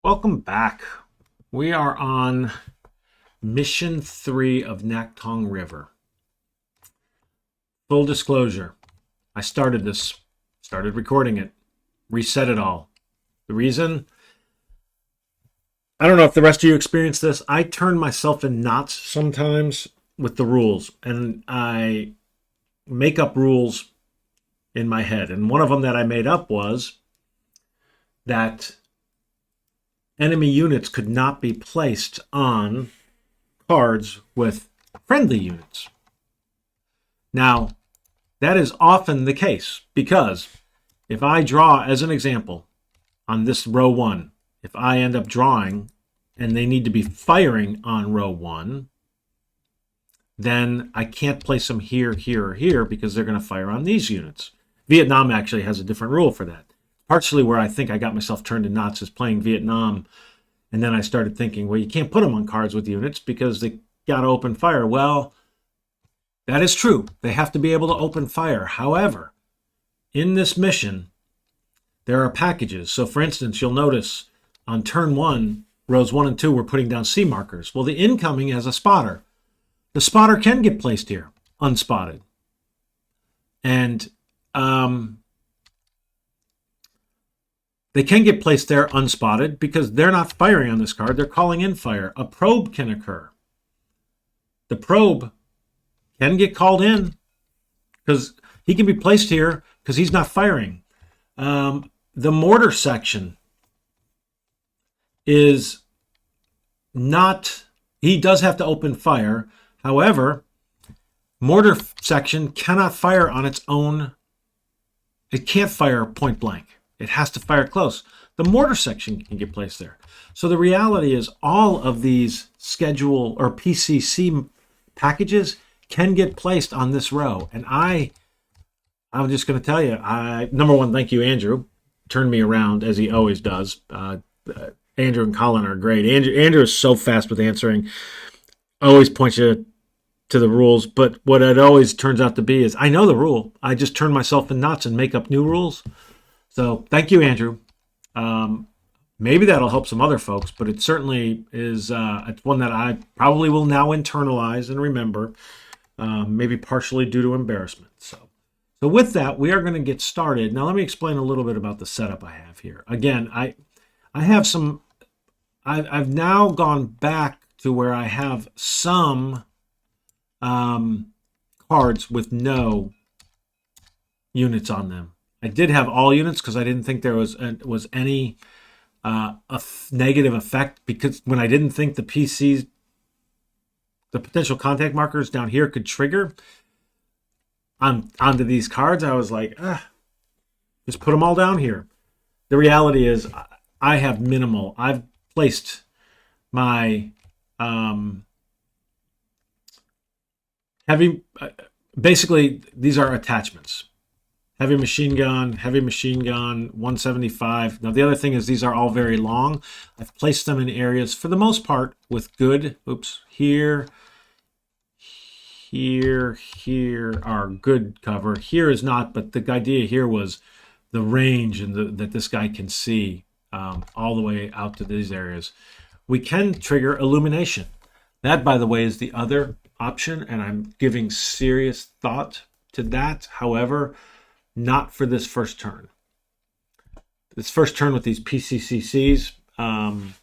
Welcome back. We are on mission 3 of Naktong River. Full disclosure, I started recording it, reset it all. The reason, I don't know if the rest of you experience this, I turn myself in knots sometimes with the rules, and I make up rules in my head. And one of them that I made up was that enemy units could not be placed on cards with friendly units. Now, that is often the case because if I draw, as an example, on this row 1, if I end up drawing and they need to be firing on row 1, then I can't place them here, here, or here because they're going to fire on these units. Vietnam actually has a different rule for that. Partially where I think I got myself turned in knots is playing Vietnam, and then I started thinking, well, you can't put them on cards with units because they got to open fire. Well, that is true. They have to be able to open fire. However, in this mission, there are packages. So, for instance, you'll notice on turn 1, rows 1 and 2, we're putting down C markers. Well, the incoming has a spotter. The spotter can get placed here, unspotted. And they can get placed there unspotted because they're not firing on this card. They're calling in fire. A probe can occur. The probe can get called in because he can be placed here because he's not firing. The mortar section is not, he does have to open fire. However, mortar section cannot fire on its own. It can't fire point blank. It has to fire close. The mortar section can get placed there. So the reality is all of these schedule or PCC packages can get placed on this row. And I'm just going to tell you, number one, thank you, Andrew. Turned me around as he always does. Andrew and Colin are great. Andrew is so fast with answering. Always points you to the rules. But what it always turns out to be is I know the rule. I just turn myself in knots and make up new rules. So thank you, Andrew. Maybe that'll help some other folks, but it certainly is it's one that I probably will now internalize and remember, maybe partially due to embarrassment. So with that, we are going to get started. Now, let me explain a little bit about the setup I have here. Again, I have some, I've now gone back to where I have some cards with no units on them. I did have all units because I didn't think there was any negative effect, because when I didn't think the PCs, the potential contact markers down here could trigger onto these cards, I was like, just put them all down here. The reality is I have minimal. I've placed my heavy, basically these are attachments. Heavy machine gun, 175. Now, the other thing is these are all very long. I've placed them in areas, for the most part, with good, here are good cover. Here is not, but the idea here was the range and that this guy can see all the way out to these areas. We can trigger illumination. That, by the way, is the other option, and I'm giving serious thought to that. However, not for this first turn. This first turn with these PCCCs, I'm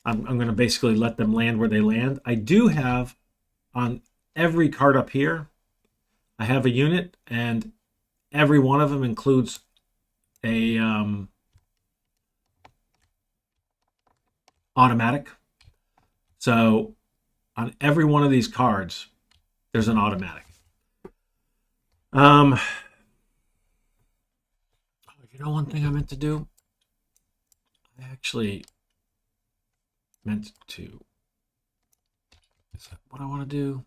going to basically let them land where they land. I do have on every card up here, I have a unit, and every one of them includes a automatic. So on every one of these cards, there's an automatic. You know, one thing I meant to do? I actually meant to. Is that what I want to do?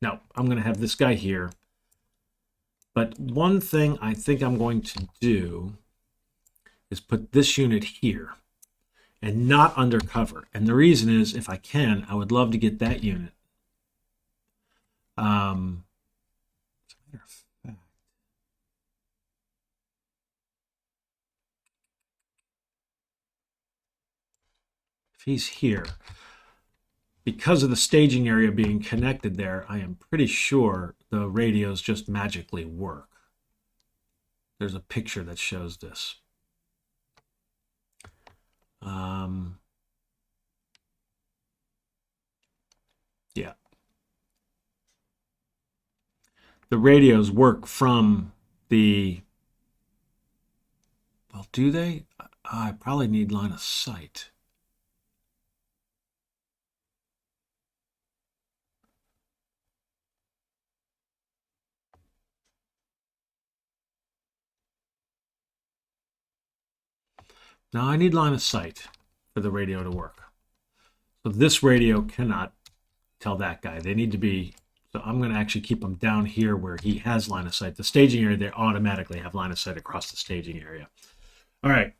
No, I'm going to have this guy here. But one thing I think I'm going to do is put this unit here and not undercover. And the reason is, if I can, I would love to get that unit. he's here, because of the staging area being connected there, I am pretty sure the radios just magically work. There's a picture that shows this. Yeah. The radios work from the... Well, do they? I probably need line of sight. Now I need line of sight for the radio to work. So this radio cannot tell that guy. They need to be... So I'm going to actually keep them down here where he has line of sight. The staging area, they automatically have line of sight across the staging area. All right.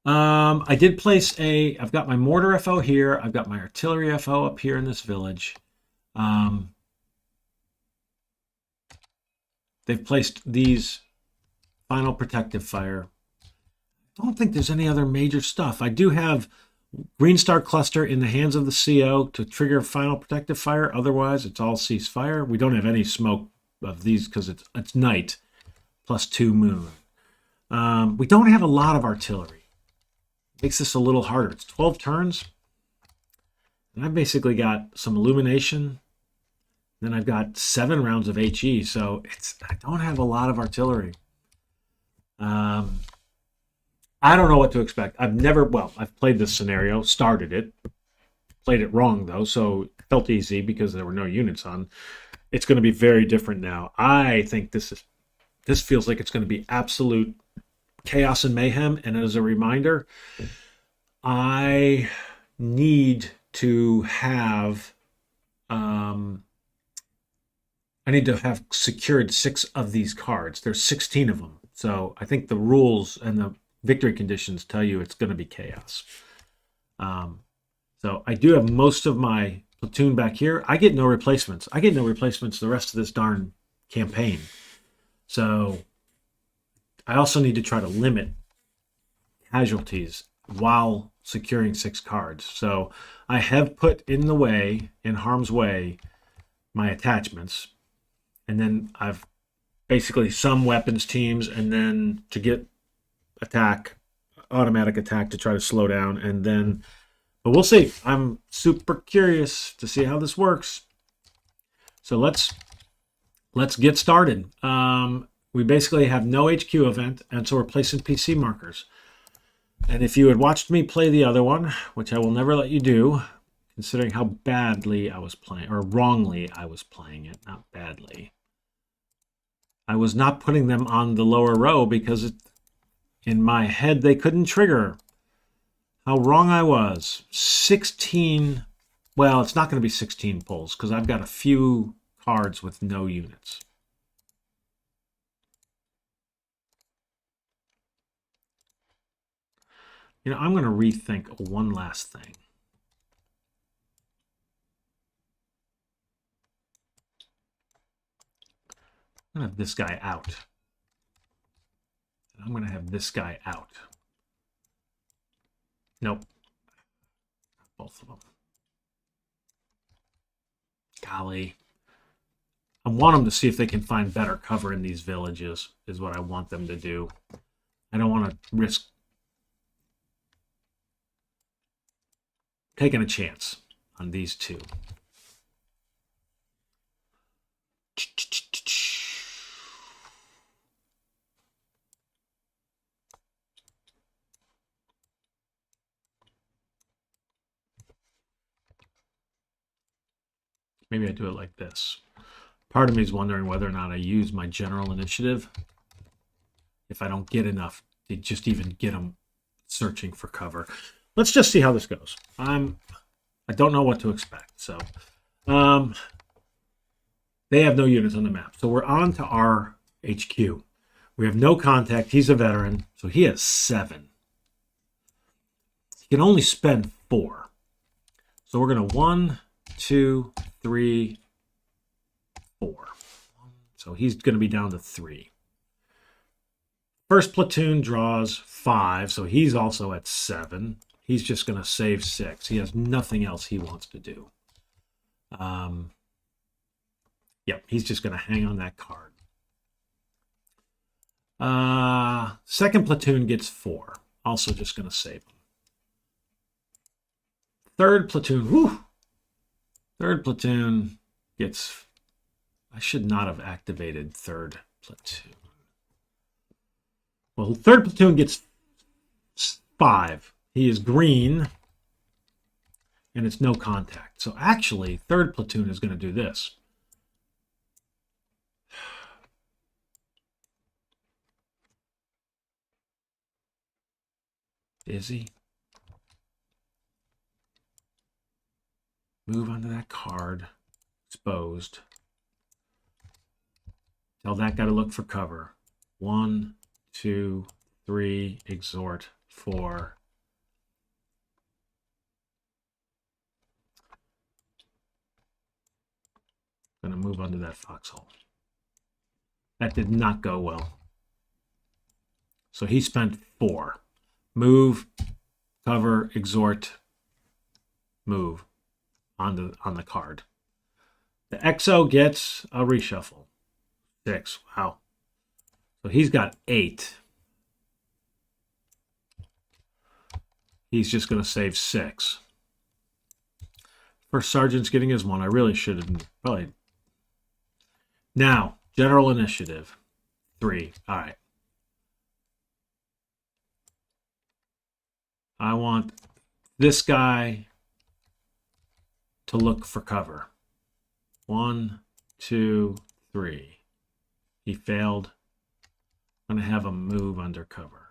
I did place I've got my mortar FO here. I've got my artillery FO up here in this village. They've placed these final protective fire. I don't think there's any other major stuff. I do have Green Star Cluster in the hands of the CO to trigger final protective fire. Otherwise, it's all ceasefire. We don't have any smoke of these because it's night plus 2 moon. We don't have a lot of artillery. Makes this a little harder. It's 12 turns. And I've basically got some illumination. Then I've got 7 rounds of HE. So I don't have a lot of artillery. I don't know what to expect. I've played this scenario, started it, played it wrong though, so it felt easy because there were no units on. It's going to be very different now. I think this feels like it's going to be absolute chaos and mayhem. And as a reminder, I need to have secured 6 of these cards. There's 16 of them. So I think the rules and the victory conditions tell you it's going to be chaos. So I do have most of my platoon back here. I get no replacements. I get no replacements the rest of this darn campaign. So I also need to try to limit casualties while securing 6 cards. So I have put in harm's way, my attachments. And then I've basically some weapons teams, and then to get automatic attack to try to slow down, but we'll see. I'm super curious to see how this works. So let's get started. We basically have no HQ event, and so we're placing PC markers. And if you had watched me play the other one, which I will never let you do, considering how badly I was playing, or wrongly I was playing it, not badly. I was not putting them on the lower row because in my head, they couldn't trigger. How wrong I was. 16. Well, it's not going to be 16 pulls because I've got a few cards with no units. I'm going to rethink one last thing. I'm going to have this guy out. I'm going to have this guy out. Nope. Both of them. Golly. I want them to see if they can find better cover in these villages, is what I want them to do. I don't want to risk taking a chance on these 2. Maybe I do it like this. Part of me is wondering whether or not I use my general initiative if I don't get enough to just even get them searching for cover. Let's just see how this goes. I don't know what to expect. So they have no units on the map. So we're on to our HQ. We have no contact. He's a veteran, so he has 7. He can only spend 4. So we're going to 1, 2, 3, 4. So he's going to be down to 3. First platoon draws 5, so he's also at 7. He's just going to save 6. He has nothing else he wants to do. Yep, he's just going to hang on that card. Second platoon gets 4. Also just going to save him. Third platoon, Third platoon gets... I should not have activated third platoon. Well, third platoon gets 5. He is green, and it's no contact. So actually, third platoon is going to do this. Is he? Move onto that card. Exposed. Tell that guy to look for cover. 1, 2, 3, exhort, 4. Gonna move onto that foxhole. That did not go well. So he spent 4. Move, cover, exhort, move on the card. The XO gets a reshuffle. 6. Wow. So he's got 8. He's just going to save 6. First sergeant's getting his 1. I really should have probably. Now, general initiative. 3. All right. I want this guy to look for cover. 1, 2, 3. He failed. I'm going to have him move under cover.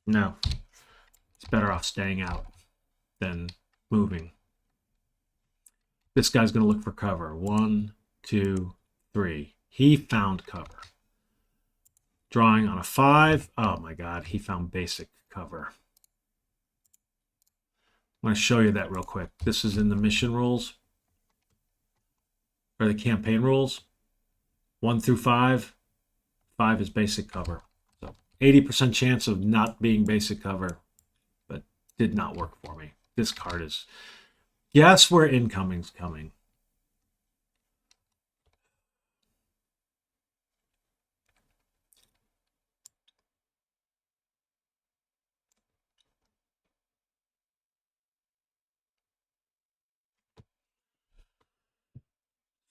No. It's better off staying out than moving. This guy's going to look for cover. 1, 2, 3. He found cover. Drawing on a 5. Oh my God, he found basic cover. I'm going to show you that real quick. This is in the mission rules, or the campaign rules. 1 through 5. 5 is basic cover. So 80% chance of not being basic cover, but did not work for me. This card is, guess where incoming's coming.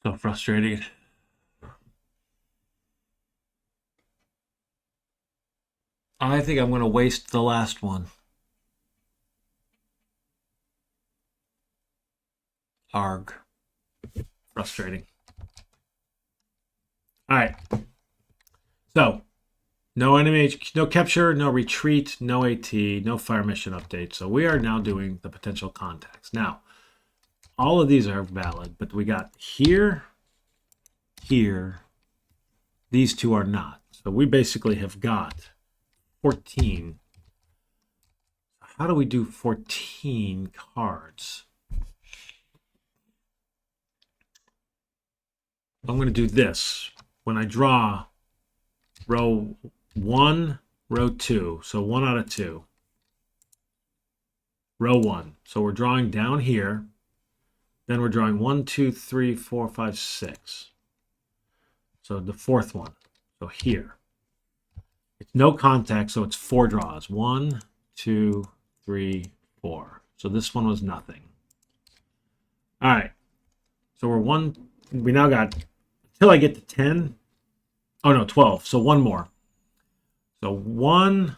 So frustrating. I think I'm going to waste the last one. Arg. Frustrating. All right. So, no enemy, no capture, no retreat, no AT, no fire mission update. So we are now doing the potential contacts. Now, all of these are valid, but we got here, here. These two are not. So we basically have got 14. How do we do 14 cards? I'm going to do this. When I draw row 1, row 2, so 1 out of 2. Row 1. So we're drawing down here. Then we're drawing 1, 2, 3, 4, 5, 6. So the fourth one. So here. It's no contact, so it's 4 draws. 1, 2, 3, 4. So this one was nothing. All right. So we now got, until I get to 10. Oh no, 12. So one more. So 1,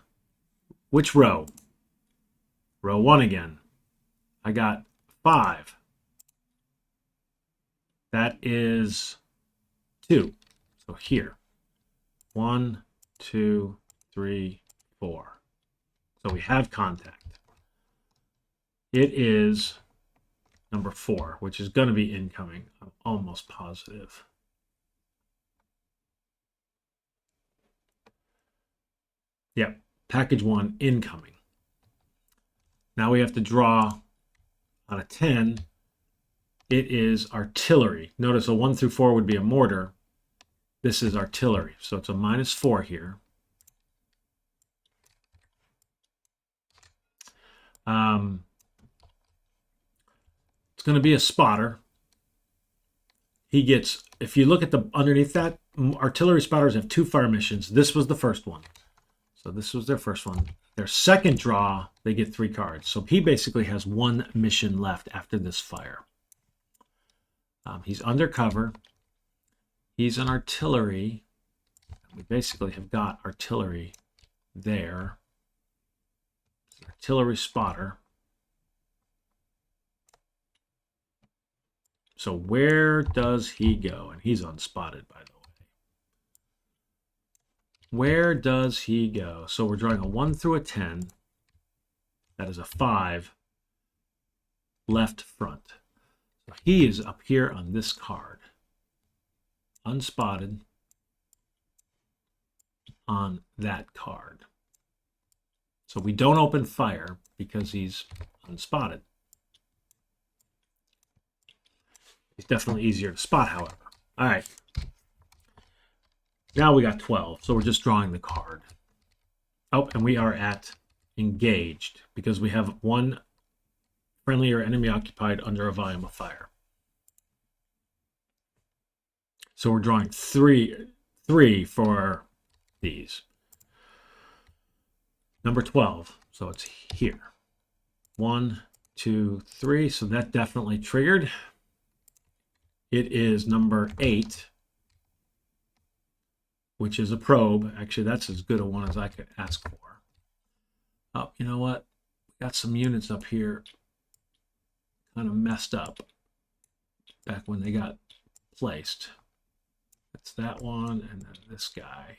which row? Row 1 again. I got 5. That is 2. So here. 1, 2, 3, 4. So we have contact. It is number 4, which is going to be incoming. I'm almost positive. Yep, package 1 incoming. Now we have to draw on a 10. It is artillery. Notice a 1 through 4 would be a mortar. This is artillery, so it's a -4 here. It's going to be a spotter. He gets, if you look at the underneath that, artillery spotters have 2 fire missions. This was the first one. So this was their first one. Their second draw, they get 3 cards. So he basically has 1 mission left after this fire. He's undercover. He's an artillery. We basically have got artillery there. Artillery spotter. So where does he go? And he's unspotted, by the way. Where does he go? So we're drawing a 1 through a 10. That is a 5 left front. So he is up here on this card. Unspotted on that card. So we don't open fire because he's unspotted. He's definitely easier to spot, however. All right. Now we got 12, so we're just drawing the card. Oh, and we are at engaged because we have 1 friendly or enemy occupied under a volume of fire. So we're drawing three for these. Number 12, so it's here. 1, 2, 3, so that definitely triggered. It is number 8, which is a probe. Actually, that's as good a one as I could ask for. Oh, you know what? We got some units up here kind of messed up back when they got placed. That's that one, and then this guy.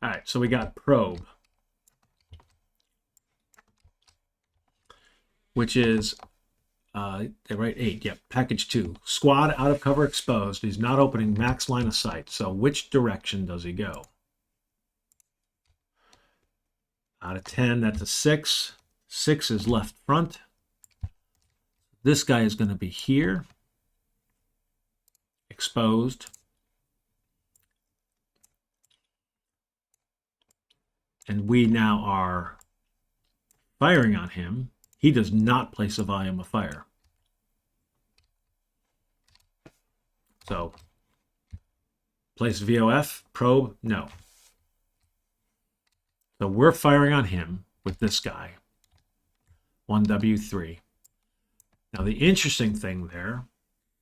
All right, so we got probe, which is, they write 8, yep, package 2. Squad out of cover exposed. He's not opening max line of sight. So which direction does he go? Out of 10, that's a 6. 6 is left front. This guy is going to be here, exposed. And we now are firing on him. He does not place a volume of fire. So, place VOF, probe, no. So we're firing on him with this guy, 1W3. Now the interesting thing there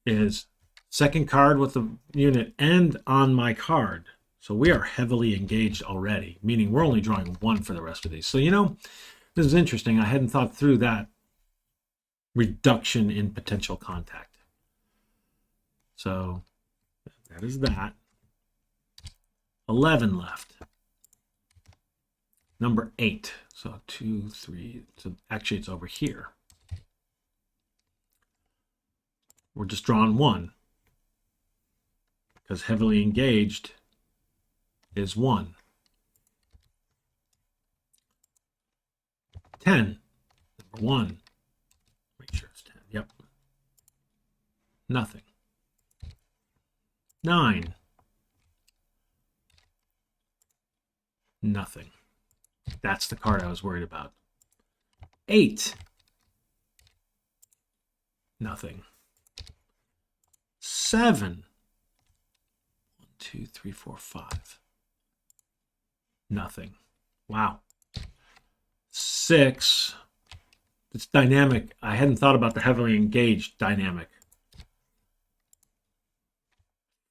is second card with the unit and on my card. So we are heavily engaged already, meaning we're only drawing 1 for the rest of these. So, you know, this is interesting. I hadn't thought through that reduction in potential contact. So that is that. 11 left. Number 8. So 2, 3. So actually it's over here. We're just drawing 1 because heavily engaged is 1. 10. Number 1. Make sure it's 10. Yep. Nothing. 9. Nothing. That's the card I was worried about. 8. Nothing. 7. 1, 2, 3, 4, 5. Nothing. Wow. 6. It's dynamic. I hadn't thought about the heavily engaged dynamic.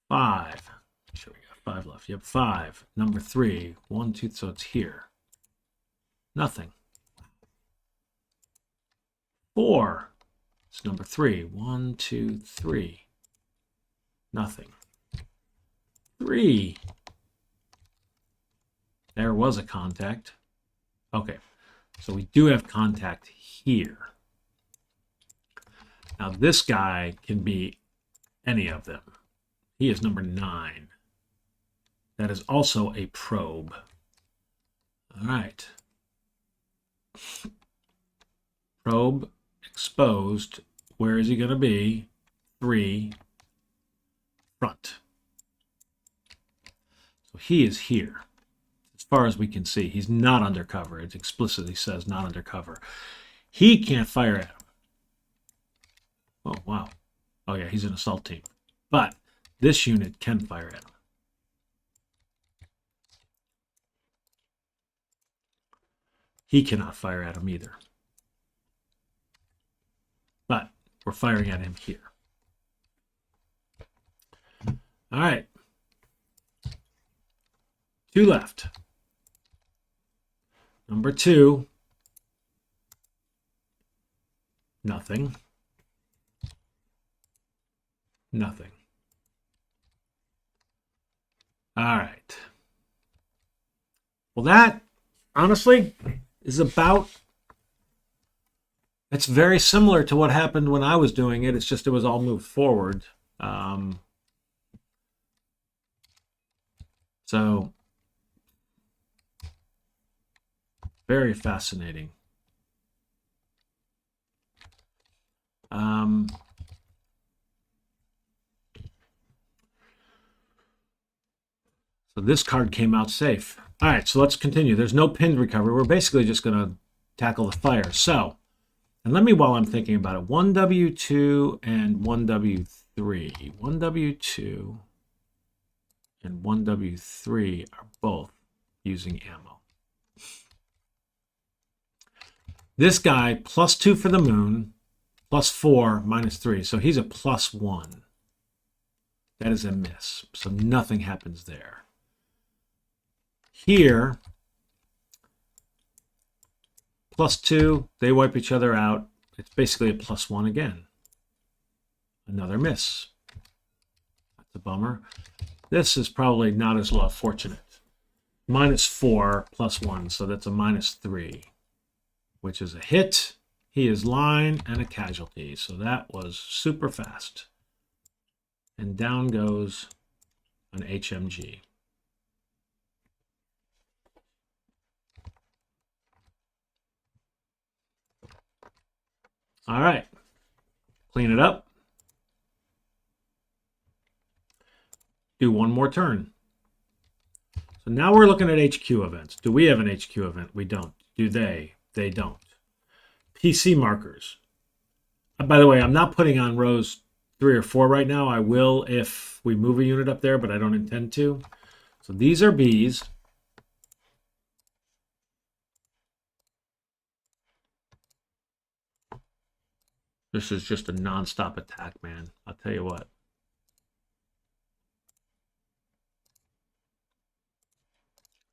5. Sure, we got 5 left. Yep, 5. Number 3. 1, 2. So it's here. Nothing. 4. It's number 3. 1, 2, 3. Nothing. 3. There was a contact. Okay, so we do have contact here. Now this guy can be any of them. He is number 9. That is also a probe. All right. Probe exposed. Where is he going to be? 3. Front. So he is here. far as we can see. He's not undercover. It explicitly says not undercover. He can't fire at him. Oh, wow. Oh, yeah, he's an assault team. But this unit can fire at him. He cannot fire at him either. But we're firing at him here. All right. 2 left. Number 2. Nothing. Nothing. All right. Well, that, honestly, is about... It's very similar to what happened when I was doing it. It's just it was all moved forward. So, very fascinating. So this card came out safe. All right, so let's continue. There's no pinned recovery. We're basically just going to tackle the fire. So, and let me, while I'm thinking about it, 1W2 and 1W3. 1W2 and 1W3 are both using ammo. This guy, +2 for the moon, +4, -3. So he's a +1. That is a miss. So nothing happens there. Here, +2, they wipe each other out. It's basically a +1 again. Another miss. That's a bummer. This is probably not as fortunate. -4 +1, so that's a -3, which is a hit. He is line and a casualty, so that was super fast. And down goes an HMG. All right, clean it up. Do one more turn. So now we're looking at HQ events. Do we have an HQ event? We don't. Do they? They don't. PC markers. By the way, I'm not putting on rows 3 or 4 right now. I will if we move a unit up there, but I don't intend to. So these are Bs. This is just a non-stop attack, man. I'll tell you what.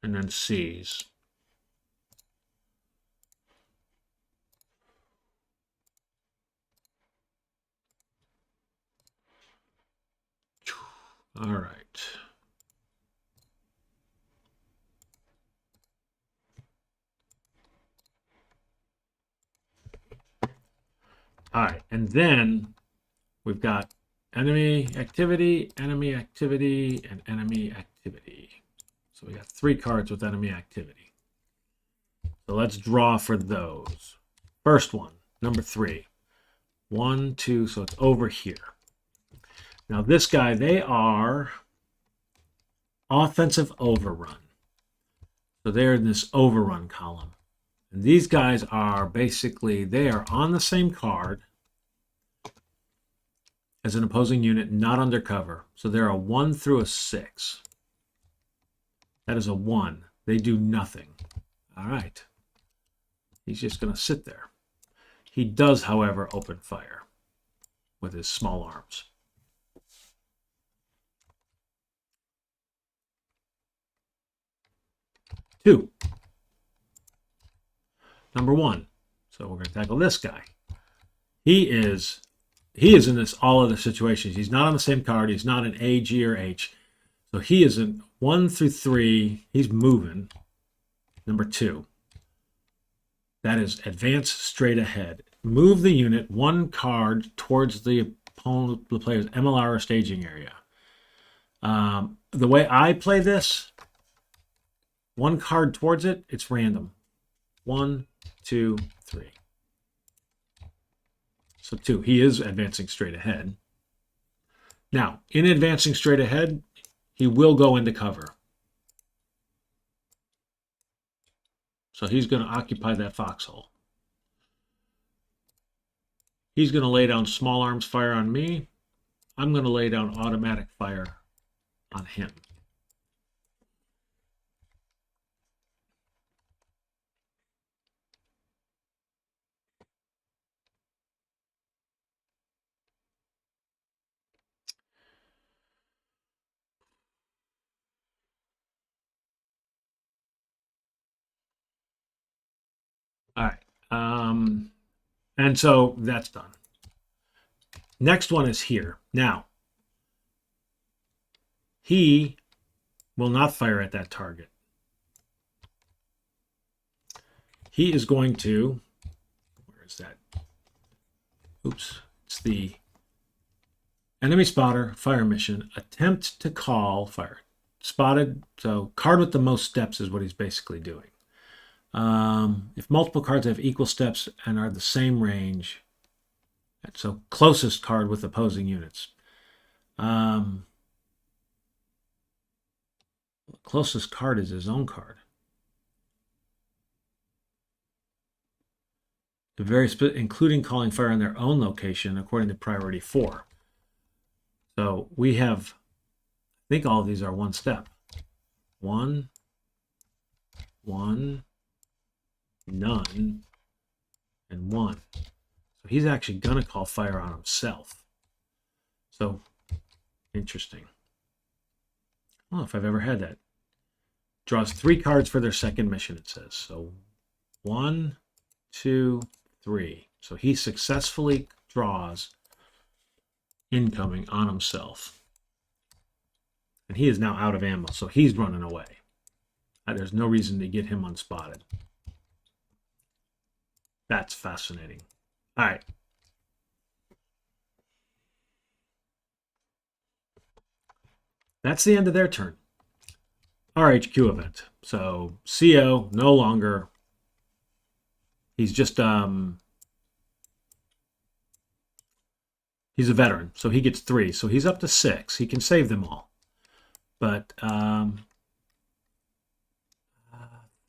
And then Cs. All right. All right, and then we've got enemy activity, and enemy activity. So we got 3 cards with enemy activity. So let's draw for those. First one, number 3. 1, 2, so it's over here. Now this guy, they are offensive overrun. So they're in this overrun column. And these guys are basically, they are on the same card as an opposing unit, not undercover. So they're a 1 through a 6. That is a 1. They do nothing. All right. He's just going to sit there. He does, however, open fire with his small arms. Two. Number 1. So we're going to tackle this guy. He is in this all other situations. He's not on the same card. He's not an A, G, or H. So he is in 1 through 3. He's moving. Number 2. That is advance straight ahead. Move the unit 1 card towards the opponent, the player's MLR or staging area. The way I play this, 1 card towards it, it's random. 1, 2, 3. So 2. He is advancing straight ahead. Now, in advancing straight ahead, he will go into cover. So he's going to occupy that foxhole. He's going to lay down small arms fire on me. I'm going to lay down automatic fire on him. All right. And so that's done. Next one is here. Now, he will not fire at that target. He is going to, where is that? Oops, it's the enemy spotter fire mission. Attempt to call fire. Spotted, so card with the most steps is what he's basically doing. If multiple cards have equal steps and are the same range, so closest card with opposing units. Closest card is his own card. The very including calling fire on their own location according to priority 4. So we have, I think all of these are one step. 1, 1, none, and 1. So he's actually going to call fire on himself. So interesting. I don't know if I've ever had that. Draws 3 cards for their second mission, it says. So 1, 2, 3. So he successfully draws incoming on himself. And he is now out of ammo, so he's running away. There's no reason to get him unspotted. That's fascinating. All right. That's the end of their turn. RHQ event. So CO no longer. He's just he's a veteran, so he gets 3. So he's up to 6. He can save them all. But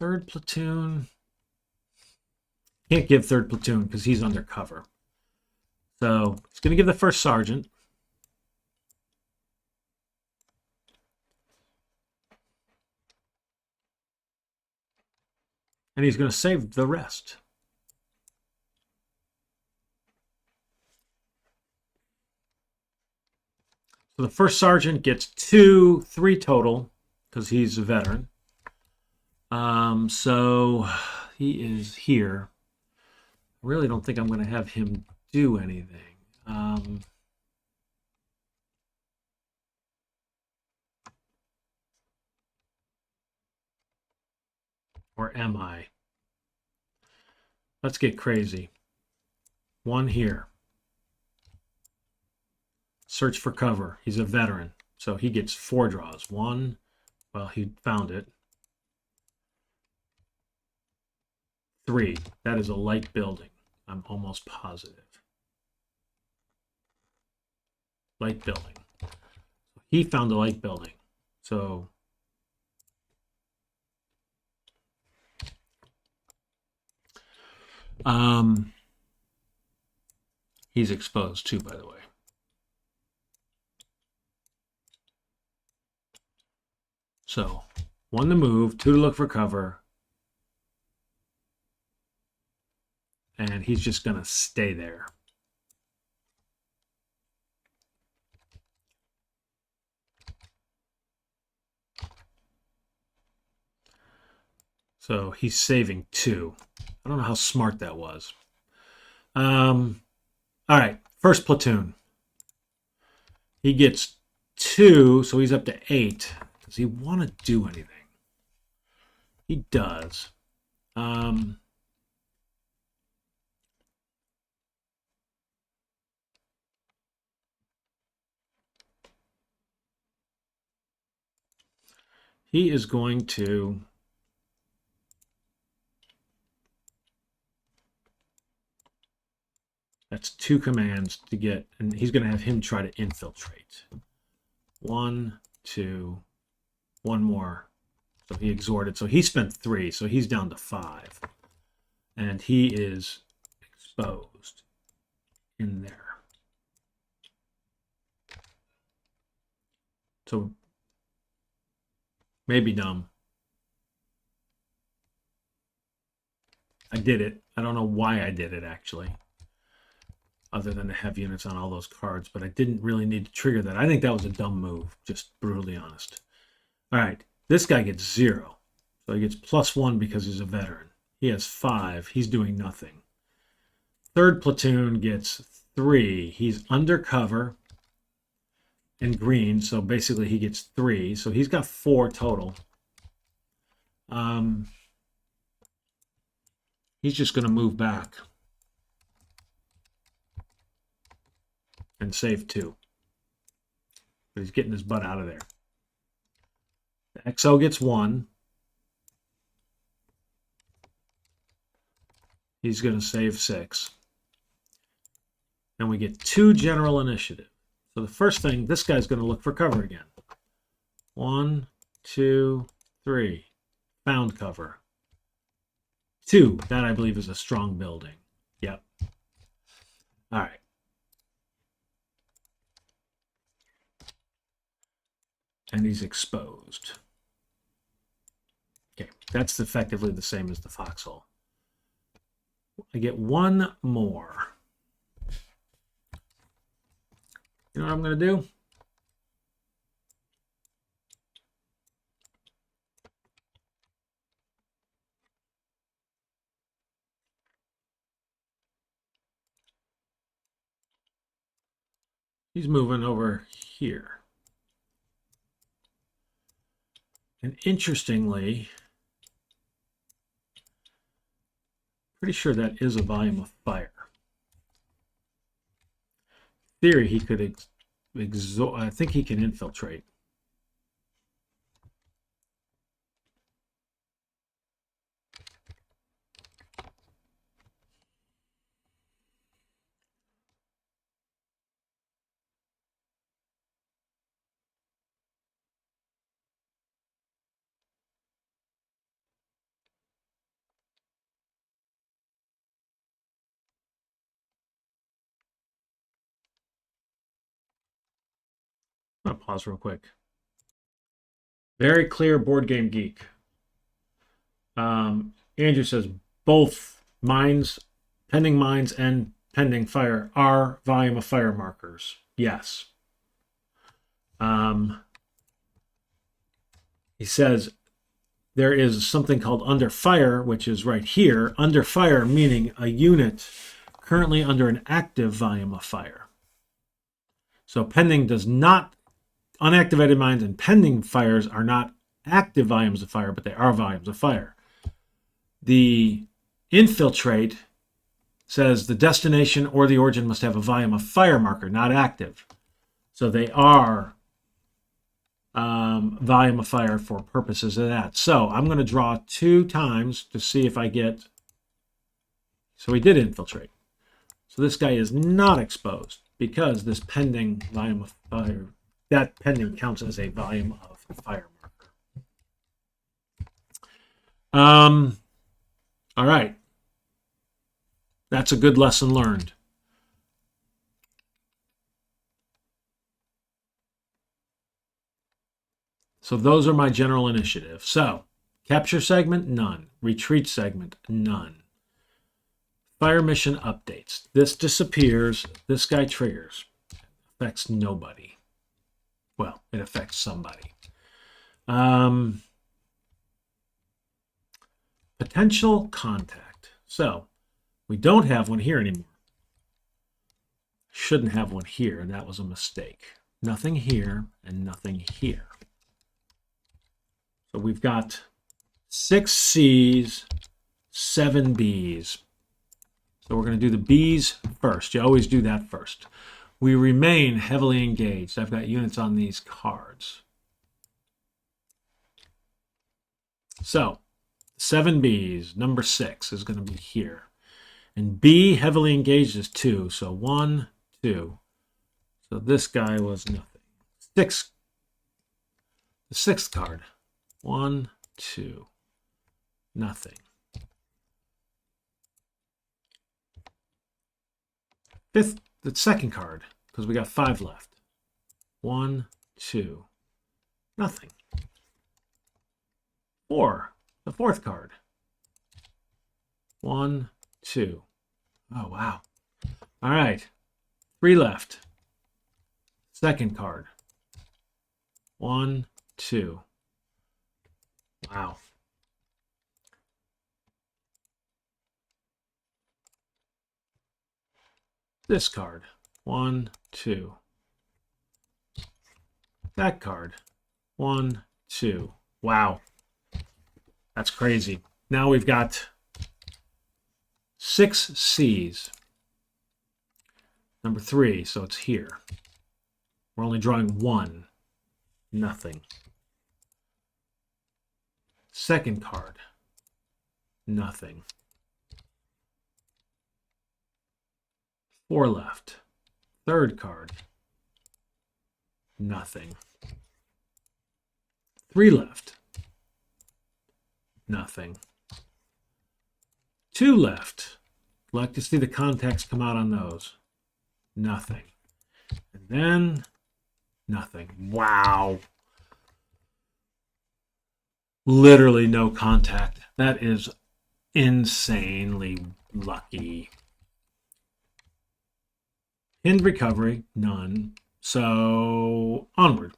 third platoon can't give third platoon because he's undercover. So he's going to give the first sergeant. And he's going to save the rest. So the first sergeant gets 2, 3 total because he's a veteran. So he is here. I really don't think I'm going to have him do anything. Or am I? Let's get crazy. 1 here. Search for cover. He's a veteran, so he gets 4 draws. 1, well, he found it. 3, that is a light building. I'm almost positive. Light building. He found a light building. So he's exposed too, by the way. So 1 to move, 2 to look for cover. And he's just going to stay there. So he's saving 2. I don't know how smart that was. All right, first platoon. He gets 2, so he's up to 8. Does he want to do anything? He does. He is going to that's 2 commands to get, and he's going to have him try to infiltrate. 1, 2, 1 more. So he exhorted. So he spent 3. So he's down to 5. And he is exposed in there. So maybe dumb. I did it. I don't know why I did it, actually, other than to have units on all those cards, but I didn't really need to trigger that. I think that was a dumb move, just brutally honest. All right, this guy gets 0. So he gets +1 because he's a veteran. He has 5. He's doing nothing. Third platoon gets 3. He's undercover and green, so basically he gets 3. So he's got 4 total. He's just going to move back and save 2. But he's getting his butt out of there. The XO gets 1. He's going to save 6. And we get 2 general initiative. So the first thing, this guy's going to look for cover again. 1, 2, 3. Found cover. 2. That, I believe, is a strong building. Yep. All right. And he's exposed. Okay, that's effectively the same as the foxhole. I get 1 more. You know what I'm going to do? He's moving over here. And interestingly, pretty sure that is a volume of fire. In theory, he could I think he can infiltrate. I'm gonna pause real quick. Very clear board game geek. Andrew says both mines, pending mines and pending fire are volume of fire markers. Yes. He says there is something called under fire, which is right here. Under fire meaning a unit currently under an active volume of fire. So pending does not, unactivated mines and pending fires are not active volumes of fire, but they are volumes of fire. The infiltrate says the destination or the origin must have a volume of fire marker, not active. So they are volume of fire for purposes of that. So I'm going to draw 2 times to see if I get... So he did infiltrate. So this guy is not exposed because this pending volume of fire, that pending counts as a volume of fire marker. All right. That's a good lesson learned. So those are my general initiatives. So capture segment, none. Retreat segment, none. Fire mission updates. This disappears. This guy triggers. Affects nobody. Well, it affects somebody. Potential contact. So we don't have one here anymore. Shouldn't have one here, and that was a mistake. Nothing here and nothing here. So we've got 6 C's, 7 B's. So we're going to do the B's first. You always do that first. We remain heavily engaged. I've got units on these cards. So 7 B's, number 6 is going to be here. And B heavily engaged is 2. So 1, 2. So this guy was nothing. 6. The 6th card. 1, 2. Nothing. The second card, because we got 5 left. 1, 2. Nothing. 4. The fourth card. 1, 2. Oh, wow. All right. 3 left. Second card. 1, 2. Wow. This card. 1, 2. That card. 1, 2. Wow. That's crazy. Now we've got 6 C's. Number 3, so it's here. We're only drawing 1. Nothing. Second card. Nothing. 4 left. Third card. Nothing. 3 left. Nothing. 2 left. Like to see the context come out on those. Nothing. And then nothing. Wow. Literally no contact. That is insanely lucky. Pinned recovery, none. So onward.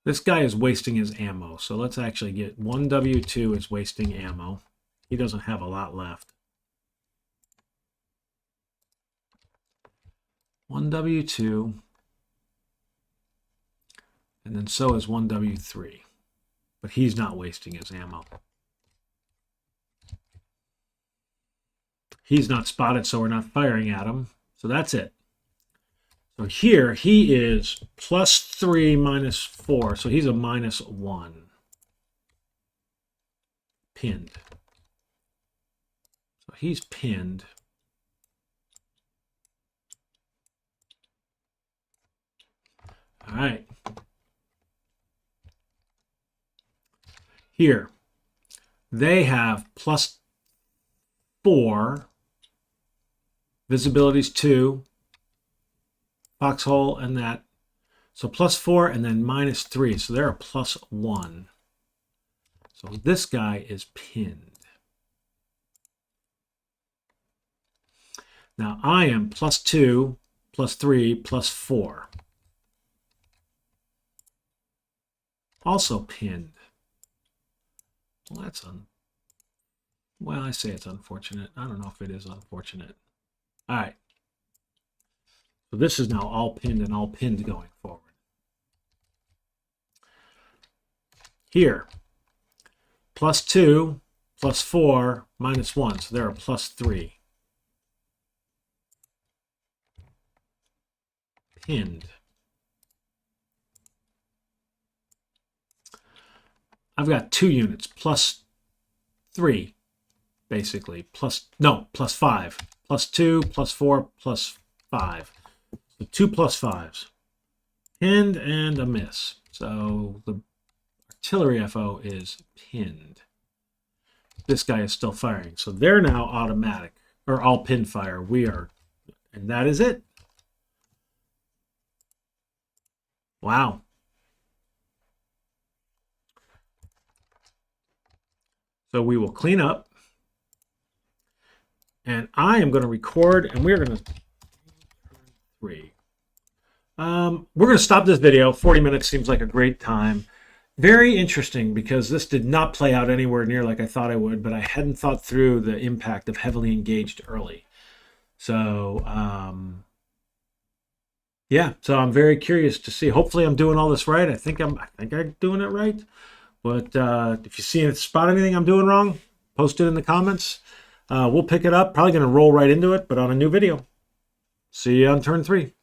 This guy is wasting his ammo. So let's actually get 1W2 is wasting ammo. He doesn't have a lot left. 1W2. And then so is 1W3. But he's not wasting his ammo. He's not spotted, so we're not firing at him. So that's it. So here, he is +3 -4. So he's a -1. Pinned. So he's pinned. All right. Here, they have +4. Visibility's 2. Foxhole and that. So +4 and then -3. So they're a +1. So this guy is pinned. Now I am +2, +3, +4. Also pinned. Well, that's well, I say it's unfortunate. I don't know if it is unfortunate. All right. So this is now all pinned and all pinned going forward. Here, +2, +4, -1. So they're a +3. Pinned. I've got 2 units, +3, basically. +5. +2, +4, +5. So 2 +5s. Pinned and a miss. So the artillery FO is pinned. This guy is still firing. So they're now automatic, or all pin fire. We are, and that is it. Wow. So we will clean up. And I am going to record, and we're going to we're going to stop this video. 40 minutes seems like a great time. Very interesting, because this did not play out anywhere near like I thought it would, but I hadn't thought through the impact of heavily engaged early. So, yeah, so I'm very curious to see. Hopefully I'm doing all this right. I think I'm doing it right. But if you see spot anything I'm doing wrong, post it in the comments. We'll pick it up. Probably going to roll right into it, but on a new video. See you on turn 3.